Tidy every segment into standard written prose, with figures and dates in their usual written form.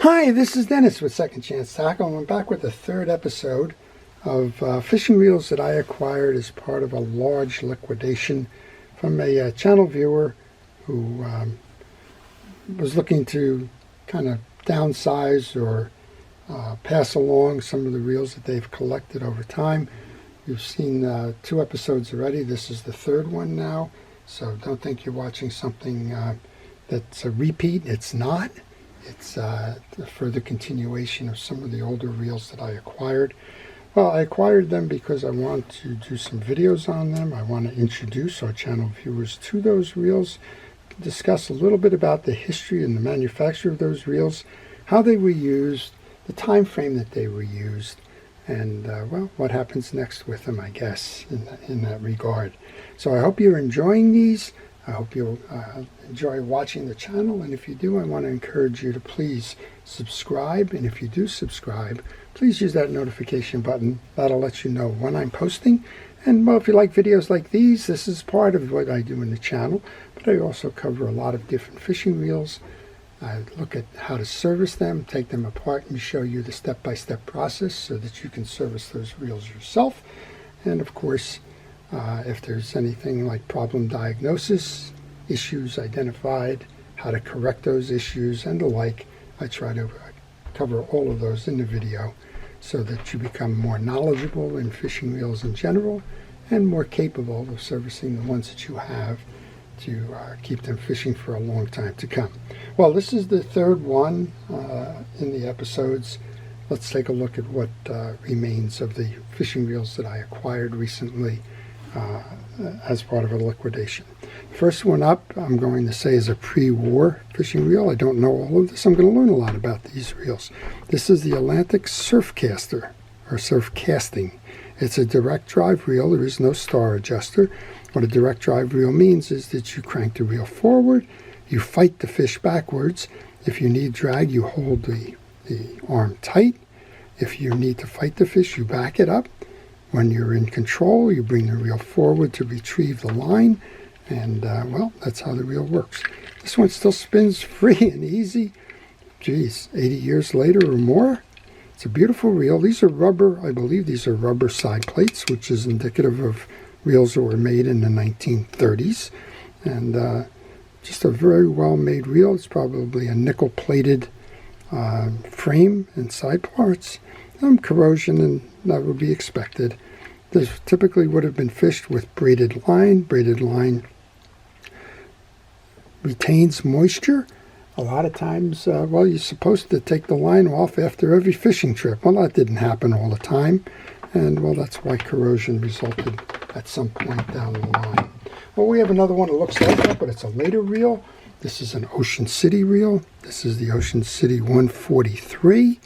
Hi, this is Dennis with Second Chance Tackle, and I'm back with the third episode of fishing reels that I acquired as part of a large liquidation from a channel viewer who was looking to kind of downsize or pass along some of the reels that they've collected over time. You've seen 2 episodes already. This is the third one now, so don't think you're watching something that's a repeat. It's not. It's a further continuation of some of the older reels that I acquired. Well, I acquired them because I want to do some videos on them. I want to introduce our channel viewers to those reels, discuss a little bit about the history and the manufacture of those reels, how they were used, the time frame that they were used, and well, what happens next with them, I guess, in that regard. So I hope you're enjoying these. I hope you'll enjoy watching the channel, and if you do, I want to encourage you to please subscribe, and if you do subscribe, please use that notification button. That'll let you know when I'm posting. And well, if you like videos like these, this is part of what I do in the channel, but I also cover a lot of different fishing reels. I look at how to service them, take them apart, and show you the step-by-step process so that you can service those reels yourself. And of course, if there's anything like problem diagnosis, issues identified, how to correct those issues, and the like, I try to cover all of those in the video so that you become more knowledgeable in fishing reels in general and more capable of servicing the ones that you have to keep them fishing for a long time to come. Well, this is the third one in the episodes. Let's take a look at what remains of the fishing reels that I acquired recently as part of a liquidation. First one up, I'm going to say, is a pre-war fishing reel. I don't know all of this. I'm going to learn a lot about these reels. This is the Atlantic Surfcaster, or surf casting. It's a direct drive reel. There is no star adjuster. What a direct drive reel means is that you crank the reel forward, you fight the fish backwards. If you need drag, you hold the arm tight. If you need to fight the fish, you back it up. When you're in control, you bring the reel forward to retrieve the line, and well, that's how the reel works. This one still spins free and easy. Geez, 80 years later or more. It's a beautiful reel. These are rubber, I believe these are rubber side plates, which is indicative of reels that were made in the 1930s. And just a very well-made reel. It's probably a nickel-plated frame and side parts. Corrosion, and that would be expected. This typically would have been fished with braided line. Braided line retains moisture. A lot of times, well, you're supposed to take the line off after every fishing trip. Well, that didn't happen all the time, and well, that's why corrosion resulted at some point down the line. Well, we have another one that looks like that, but it's a later reel. This is an Ocean City reel. This is the Ocean City 143.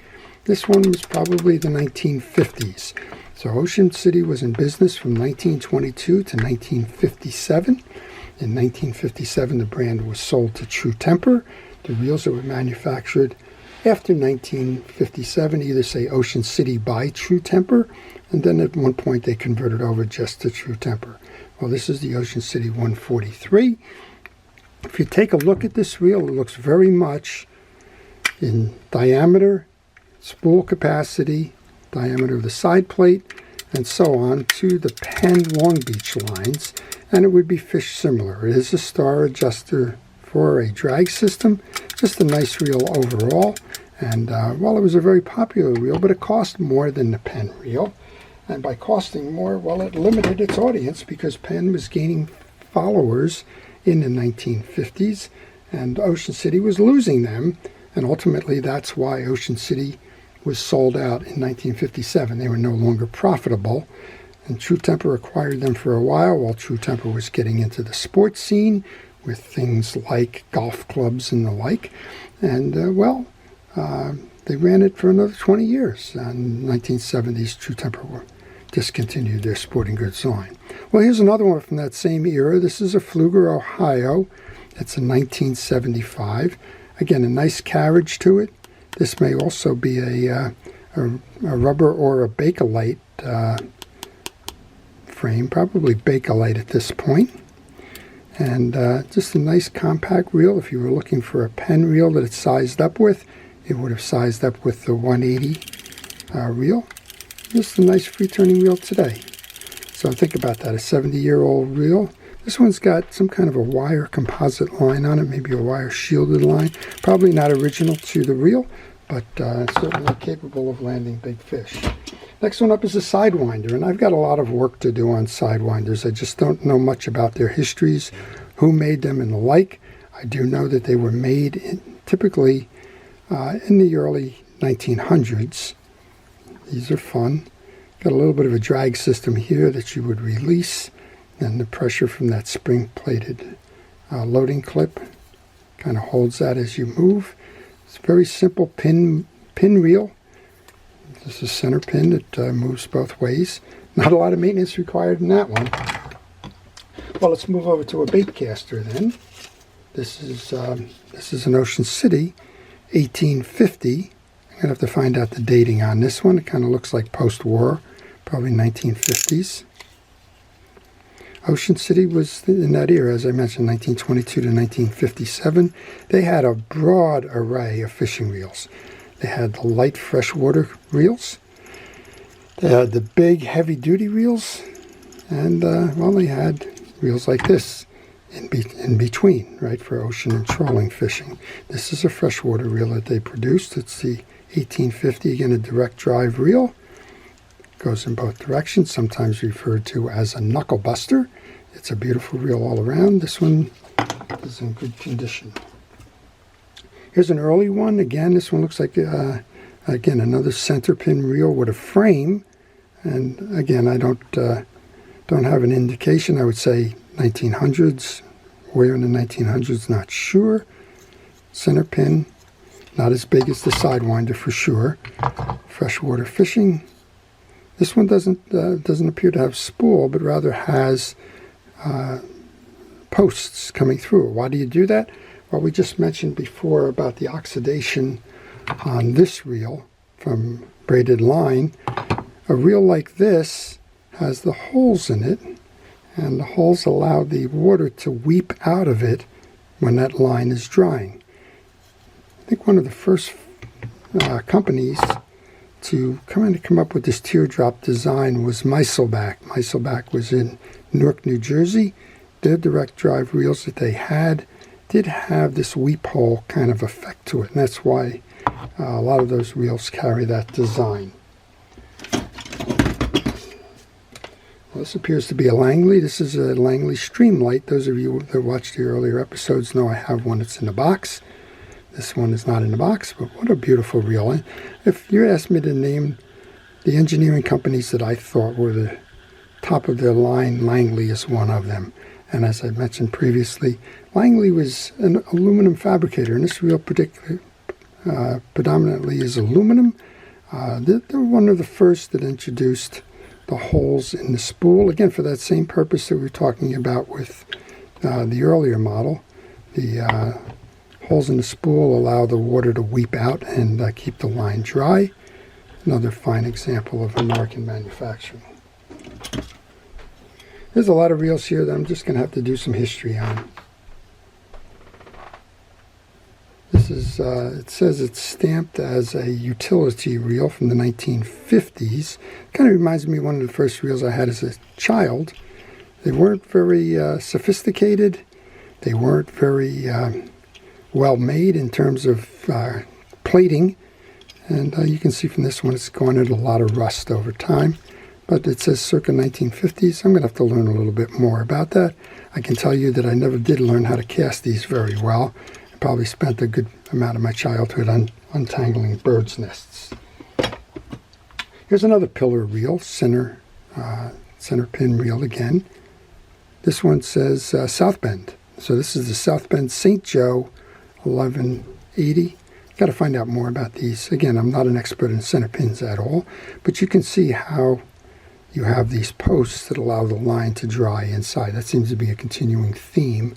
This one was probably the 1950s. So Ocean City was in business from 1922 to 1957. In 1957, the brand was sold to True Temper. The reels that were manufactured after 1957 either say Ocean City by True Temper, and then at one point they converted over just to True Temper. Well, this is the Ocean City 143. If you take a look at this reel, it looks very much in diameter, spool capacity, diameter of the side plate, and so on to the Penn Long Beach lines, and it would be fished similar. It is a star adjuster for a drag system, just a nice reel overall, and well, it was a very popular reel, but it cost more than the Penn reel, and by costing more, well, it limited its audience because Penn was gaining followers in the 1950s, and Ocean City was losing them, and ultimately that's why Ocean City was sold out in 1957. They were no longer profitable, and True Temper acquired them for a while True Temper was getting into the sports scene with things like golf clubs and the like. And well, they ran it for another 20 years. In the 1970s, True Temper discontinued their sporting goods line. Well, here's another one from that same era. This is a Pfluger, Ohio. It's a 1975. Again, a nice carriage to it. This may also be a rubber or a Bakelite frame, probably Bakelite at this point. And just a nice compact reel. If you were looking for a Penn reel that it's sized up with, it would have sized up with the 180 reel. Just a nice free-turning reel today. So think about that, a 70-year-old reel. This one's got some kind of a wire composite line on it, maybe a wire shielded line. Probably not original to the reel, but certainly capable of landing big fish. Next one up is a Sidewinder, and I've got a lot of work to do on Sidewinders. I just don't know much about their histories, who made them and the like. I do know that they were made typically in the early 1900s. These are fun. Got a little bit of a drag system here that you would release, and the pressure from that spring-plated loading clip kind of holds that as you move. It's a very simple pin reel. This is center pin that moves both ways. Not a lot of maintenance required in that one. Well, let's move over to a bait caster then. This is an Ocean City 1850. I'm gonna have to find out the dating on this one. It kind of looks like post-war, probably 1950s. Ocean City was in that era, as I mentioned, 1922 to 1957. They had a broad array of fishing reels. They had the light freshwater reels. They had the big heavy-duty reels. And, well, they had reels like this in between, right, for ocean and trolling fishing. This is a freshwater reel that they produced. It's the 1850, again, a direct drive reel. Goes in both directions, sometimes referred to as a knuckle buster. It's a beautiful reel all around. This one is in good condition. Here's an early one. Again, this one looks like, again, another center pin reel with a frame. And again, I don't have an indication. I would say 1900s. Where in the 1900s, not sure. Center pin, not as big as the Sidewinder for sure. Freshwater fishing. This one doesn't appear to have spool, but rather has posts coming through. Why do you do that? Well, we just mentioned before about the oxidation on this reel from braided line. A reel like this has the holes in it, and the holes allow the water to weep out of it when that line is drying. I think one of the first companies to come up with this teardrop design was Meiselbach. Meiselbach was in Newark, New Jersey. Their direct drive reels that they had did have this weep hole kind of effect to it, and that's why a lot of those reels carry that design. Well, this appears to be a Langley. This is a Langley Streamlight. Those of you that watched the earlier episodes know I have one that's in the box. This one is not in the box, but what a beautiful reel. And if you asked me to name the engineering companies that I thought were the top of their line, Langley is one of them. And as I mentioned previously, Langley was an aluminum fabricator, and this reel predominantly is aluminum. They're one of the first that introduced the holes in the spool, again for that same purpose that we were talking about with the earlier model. The holes in the spool allow the water to weep out and keep the line dry. Another fine example of American manufacturing. There's a lot of reels here that I'm just going to have to do some history on. This is, it says it's stamped as a utility reel from the 1950s. Kind of reminds me of one of the first reels I had as a child. They weren't very sophisticated. They weren't very well made in terms of plating. And you can see from this one it's gone into a lot of rust over time. But it says circa 1950s. I'm going to have to learn a little bit more about that. I can tell you that I never did learn how to cast these very well. I probably spent a good amount of my childhood untangling birds' nests. Here's another pillar reel, center pin reel again. This one says South Bend. So this is the South Bend St. Joe 1180. Got to find out more about these. Again, I'm not an expert in center pins at all, but you can see how you have these posts that allow the line to dry inside. That seems to be a continuing theme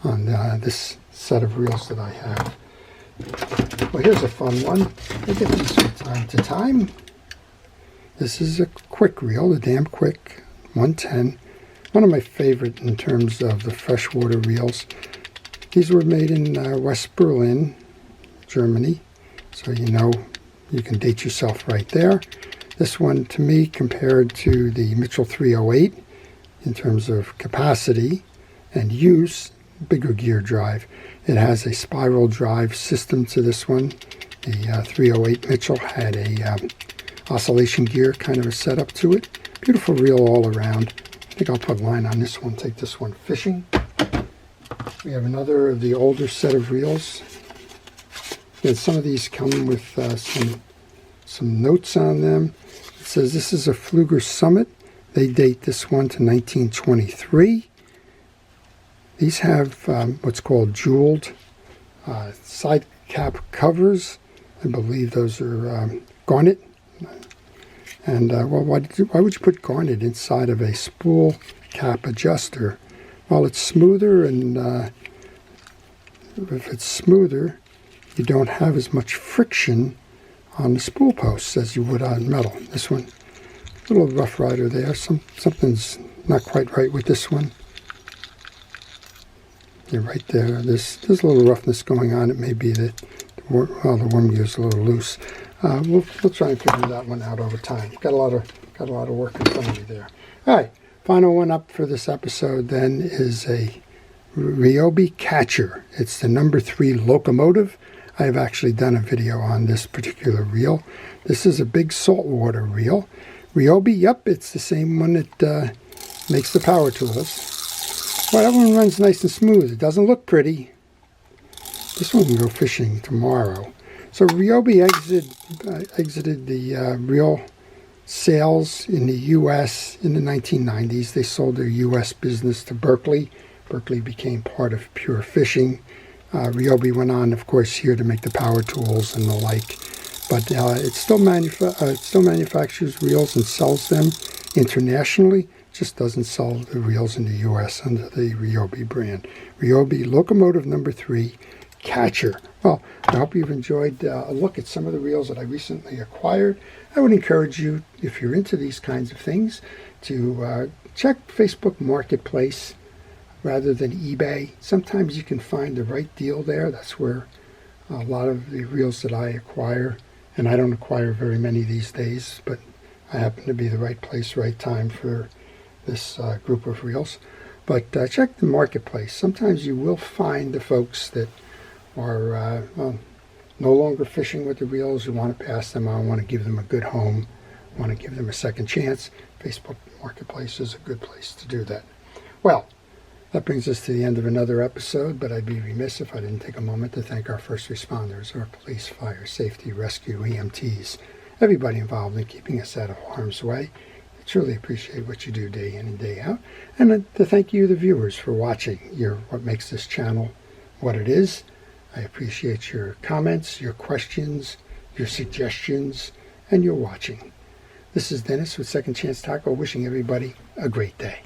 on this set of reels that I have. Well, here's a fun one. I get these from time to time. This is a quick reel, the Damn Quick 110. One of my favorite in terms of the freshwater reels. These were made in West Berlin, Germany, So you know you can date yourself right there. This one, to me, compared to the Mitchell 308 in terms of capacity and use, bigger gear drive. It has a spiral drive system to this one. The 308 Mitchell had a oscillation gear kind of a setup to it. Beautiful reel all around. I think I'll put a line on this one, take this one fishing. We have another of the older set of reels. And some of these come with some notes on them. It says this is a Fluger Summit. They date this one to 1923. These have what's called jeweled side cap covers. I believe those are garnet. And well, why would you put garnet inside of a spool cap adjuster? Well, it's smoother, and if it's smoother, you don't have as much friction on the spool posts as you would on metal. This one, a little rough rider there. Something's not quite right with this one. Yeah, right there. There's a little roughness going on. It may be that the worm gear is a little loose. We'll try and figure that one out over time. Got a lot of work in front of me there. All right, final one up for this episode then is a Ryobi Catcher. It's the number 3 locomotive. I have actually done a video on this particular reel. This is a big saltwater reel. Ryobi, yep, it's the same one that makes the power tools. Well, that one runs nice and smooth. It doesn't look pretty. This one can go fishing tomorrow. So Ryobi exited the reel sales in the U.S. in the 1990s. They sold their U.S. business to Berkley. Berkley became part of Pure Fishing. Ryobi went on, of course, here to make the power tools and the like. But it still manufactures reels and sells them internationally. Just doesn't sell the reels in the U.S. under the Ryobi brand. Ryobi Locomotive number 3 Catcher. Well, I hope you've enjoyed a look at some of the reels that I recently acquired. I would encourage you, if you're into these kinds of things, to check Facebook Marketplace rather than eBay. Sometimes you can find the right deal there. That's where a lot of the reels that I acquire, and I don't acquire very many these days, but I happen to be the right place, right time for this group of reels. But check the marketplace. Sometimes you will find the folks that are no longer fishing with the reels, who want to pass them on, want to give them a good home, want to give them a second chance. Facebook Marketplace is a good place to do that. Well, that brings us to the end of another episode, but I'd be remiss if I didn't take a moment to thank our first responders, our police, fire, safety, rescue, EMTs, everybody involved in keeping us out of harm's way. I truly appreciate what you do day in and day out. And to thank you, the viewers, for watching. You're what makes this channel what it is. I appreciate your comments, your questions, your suggestions, and your watching. This is Dennis with Second Chance Tackle, wishing everybody a great day.